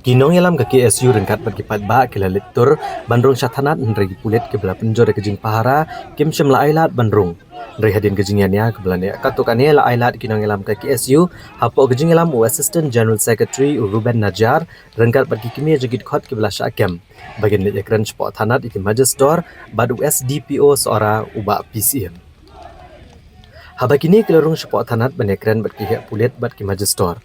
Kinong yalam ke KSU rengkat bagi patba kila lektur bandrung syatanat nregi pulet ke belah penjor ke jing pahara kim shemla ailat bandrung nregi hadin ke jingiania ke belah ne katukane la ailat kinong yalam ke KSU hapo ke jing yalam Assistant General Secretary Ruben Najar rengkat bagi kimi jegit khot ke belah syakem bagian ne ekran spot tanat iki majistor bad USDPO seora uba PCM Habakini kelarung support tanat banekran bat ki pulet bat ki majistor.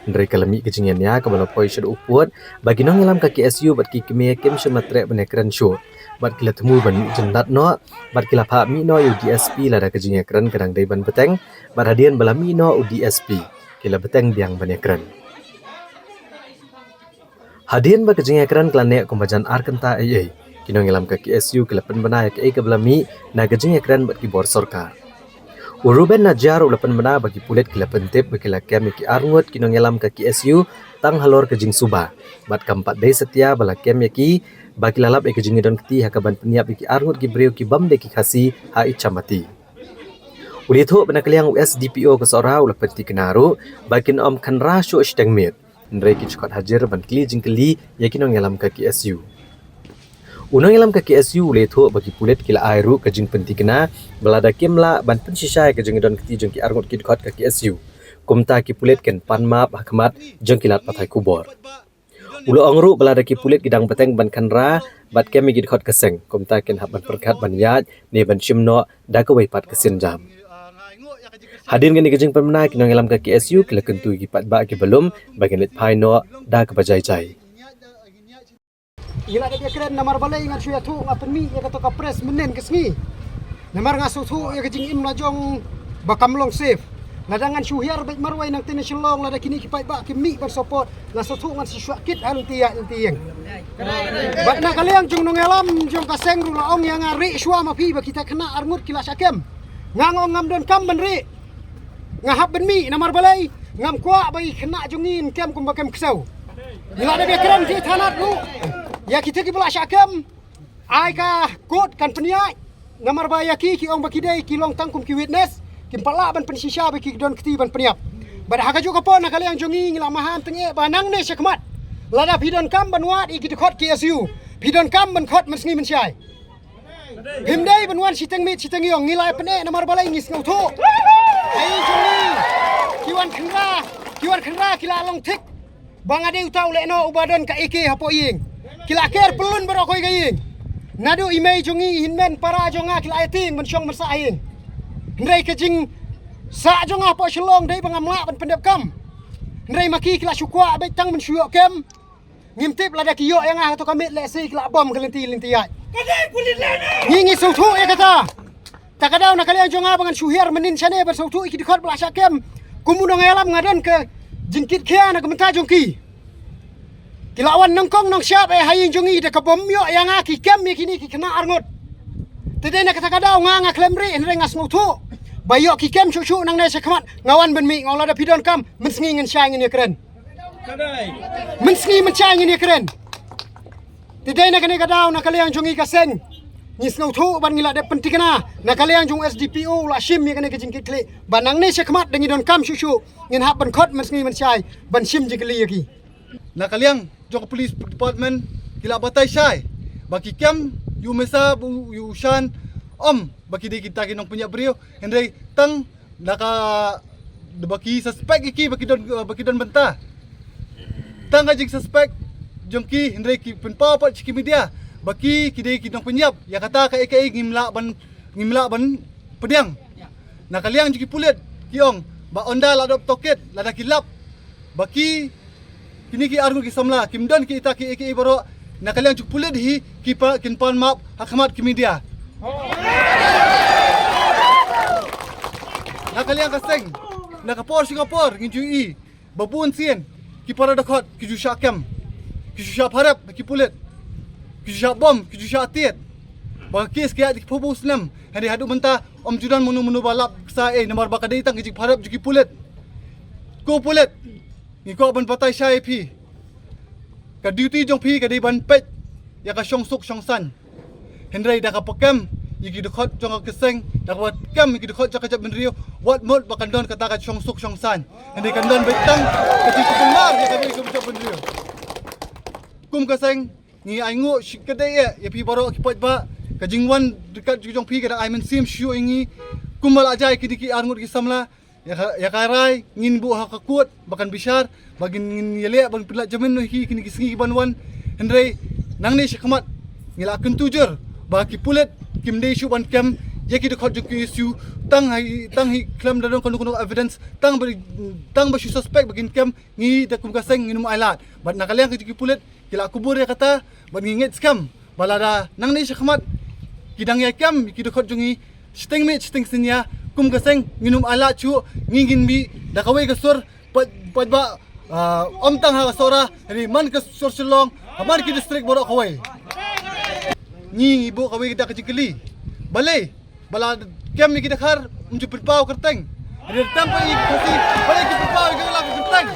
Ndrei kalami kejingannya ke bala poi syad uput bagi nong ngelam ka KSU bat ki keme kem sematre banekran show. Bat kila temu ban jendat no bat kila pha mi no UDSP lada kejingakran kadang dai ban beteng bat hadian bala mi no UDSP kila beteng biang banekran. Hadian ba kejingakran klane kumbajan arkenta ai kinong ngelam ka KSU kila pen bana ke bala mi na kejingakran bat ki bor sarkar. Ruben Najar ulapan bena bagi pulet kila pentip bagi lakem ki arngut kinong yalam ke KSU tang halor ke jing suba bat kampat dei setia bala kem ki bagi lalap ke jing don keti hakaban peniap ki arngut ki breu ki bam de ki khasi ha ichamati ulitho bena kaliang USDPO ke sora ulapan ti kenaru bakin om khanra shu stengmet ndrei ki chkot hajer ban kli jing kli ya kinong yalam ke KSU Unang yalam ke KSU letho bagi pulet kila airu ke jing pentikna belada kimla ban pensisai ke jing don keti jeng ki arngut ki khot ke KSU kumta ki pulet ken panmap hakmat jeng kilat patai kubor ulo angru belada ki pulet gidang beteng ban kanra bat kemi ki khot keseng kumta ken hab ban perkat ban yat ne ban shimno da ke wai pat kesin jam Hadir ngani ke jing pemna kinong yalam ke KSU kila kentu ki pat ba ki belum bagian let pai no da ke bajai-jai Ila dia keren namar balai ngat suya tu ngapen mi ya kata kapres menen kesngi. Namar ngasu tu ya kejing im lajong bakam long safe. Ladangan syuhiar baik marwai nang tene shelong lada kini kipai ba kimi bar support ngasu tu ngat siswa kit hal tiak tieng. Bat na kaliang jung nong elam jung kaseng rula ong yang ngari syua mapi ba kita kena arngut kila sakem. Ngangong ngam don kam benri. Ngahap ben mi namar balai ngam kwa bai kena jungin kem kum bakem kesau. Ila dia keren ti tanat lu. Ya kita ki pula syakam ai ka kot kan peniak namar ba yaki ki ong bakidai ki long tangkum ki witness ki pala ban pensisha ba ki don keti ban peniap bad haka juga pon nakali ang jongi ngila mahan tenge banang ne syakmat lada pidon kam banwat i ki khot KSU pidon kam ban khot mesngi mensyai himdai banwan siteng mit siteng yong ngilai pene namar balai ngis ngau tho ai jongi kiwan khnra kila long tik bangade utau le no ubadon ka ek hapo ying kila ker pelun berokoi gaying nadu imei jongi hinmen para jonga kila ating mensyong mensaing ndrei kejing sa jonga po shlong dei bangamla ban pendep kam ndrei maki kila syukwa bai tang mensyuk kem ngimtip lada kiyo yang ah to kamit le si kila bom kelenti lentiai kadai pulit lene ngingi sautu ya kata takadau nakalian jonga bangan syuhir menin sane bersautu iki dikhot belasya kem kumunong alam ngadan ke jingkit kia na kementa jongki Kilawan nengkong nong siap haying jongi de kabom yo yang aki kem kini ki kena arngut. Tede na kata kadau nga klemri henre ngas ngutu. Bayo ki kem susu nang ne sekmat ngawan ben mi ngola da pidon kam mensngi ngen syang ini keren. Mensngi mencang ini keren. Tede na kene kadau na kaliang jongi kaseng. Ngis ngutu ban ngila de pentikna na kaliang jong SDPO la shim mi kene ke jingkit kli. Banang ne sekmat dengi don kam susu ngin hab ban khot mensngi mencai ban shim jikli yaki. Na kaliang jok police department kila batay syai baki kem yu mesa yu shan baki di kita kinong punya brio hendai tang naka baki suspect iki baki don benta tang ajing suspect jongki hendai ki penpa pat chiki media baki kidai kinong penyap ya kata ka eke ngimla ban pediang na kaliang juki pulet kiong ba onda ladop toket lada kilap baki kini ki argu ki samla kim dan ki ita ki eke baro nakaliang cuk pulit hi kipa kinpan map hakamat ki media nakaliang kaseng nakapor Singapore ngin UI babun sien ki para dakot ki ju syakam ki ju syak harap ki pulit ki ju syak bom ki ju syak tiet ba kes ki adik phobus nam hari hadu menta om judan munu balap sa nomor bakadai tang ki harap ki pulit ko pulit ni ko ban batai syai pi ka duty jong pi ka dei ban pet ya ka syong suk syong san hendrai da ka pakam yiki dekot jong ka keseng da ka kam yiki dekot jaka jap benrio wat mod bakan don kata ka syong suk syong san hendrai kan don betang ka ti kumar ya ka beri ka benrio kum kaseng ni aingu kedai ya pi baro ki pot ba ka jingwan dekat jong pi ka da aimen sim shu ingi kumal ajai ki diki arngut ki samla ya karai ngin bu ha kakut bakan bishar bagin ngin yele ban pilat jamin no hi kini kisingi banwan hendrai nang ni shikmat ngila kun tujur ba ki pulet kim dei shu ban kem yeki de khot ki isu tang hi klam dadon kono evidence tang ba shu suspect bagin kem ngi da kum kaseng nginum ailat bat nakaliang ki pulet kila kubur ya kata ban ngingit scam balada nang ni shikmat kidang ya kem ki de khot jungi sting sinya kum kaseng nginum ala chu ngingin bi da kawai kasur pat ba om tang ha sora ri man ka sur silong amar ki district borok kawai ngi ibu kawai kita kecikeli balai bala kem mi kita khar unju perpau kerteng ri tampa i kasi balai ki perpau ki la kerteng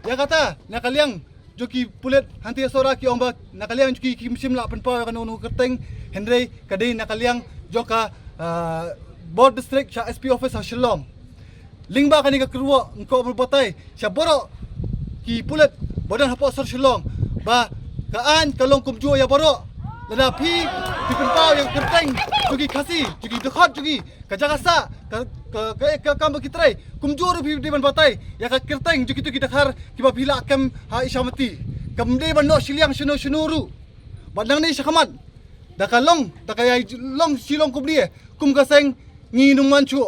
ya kata nakaliang joki pulet hanti sora ki omba nakaliang joki ki sim la perpau kan unu kerteng hendrai kadai nakaliang joka board district sya SP office ha Shillong lingba kani ka kerwa engko berbatai sya borok ki pulet badan hapo sor Shillong ba kaan kalong kumju ya borok lada pi di penpau yang kerteng jugi kasi jugi dekat jugi ka jagasa ka kam kitrai kumju ru pi di berbatai ya ka kerteng jugi tu kidakhar ki ba pila kam ha isyamati kam de ban no Shiliang shunuru badang ni syakamat da kalong da kaya long silong kubli kum kaseng ngi numan chu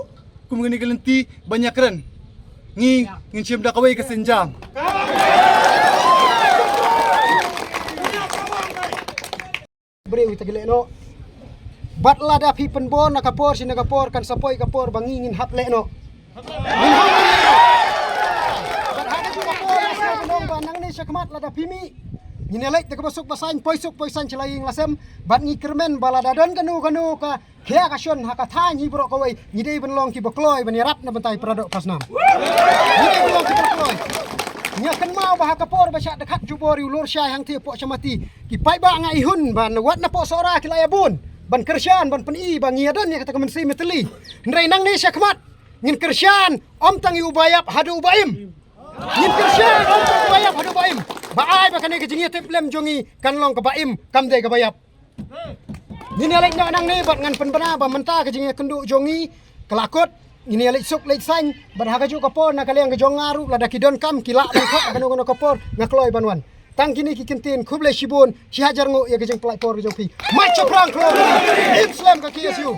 kum ngini gelenti banyak ren ngi ngin da kawai ka senjang beri kita gele no batla da pi penbon nakapor sinagapor kan sapoi kapor bangingin haple no min hap bat hada juga por asal benong banang ni syakmat lada pimi nyinelek te kabasuk pasan poisan celaing lasem bat ngi kermen balada don kanu ka khia ka shon ha ka tha nyi bro kawai nyi dei benlong ki bakloi bani rap na bentai pradok pasnam nyi dei benlong ki bakloi nya kan mau bah ka por basyak dekat jubori ulur syai hang ti pok chamati ki pai ba ngai hun ban wat na pok sora ki layabun ban kersyan ban peni bang ngi adan ya kata kemensi meteli ndrai nang ni syakmat ngin kersyan om tangi ubayap hadu ubaim ngin kersyan om tangi ubayap hadu ubaim baai bakane ke jingi teplem jongi kanlong ke baim kamde ke bayap ngin alek nang ni bat ngan penbana ba menta ke jingi kenduk jongi kelakut ngin alek suk lek san bat ha kaju kapor na kaliang ke jong ngaru lada kidon kam kilak lengkap kanu kapor ngakloi banwan tang kini ki kentin kuble shibun si hajar ngo ya ke jeng pelai por ke jong pi macho prang klo Islam ka KSU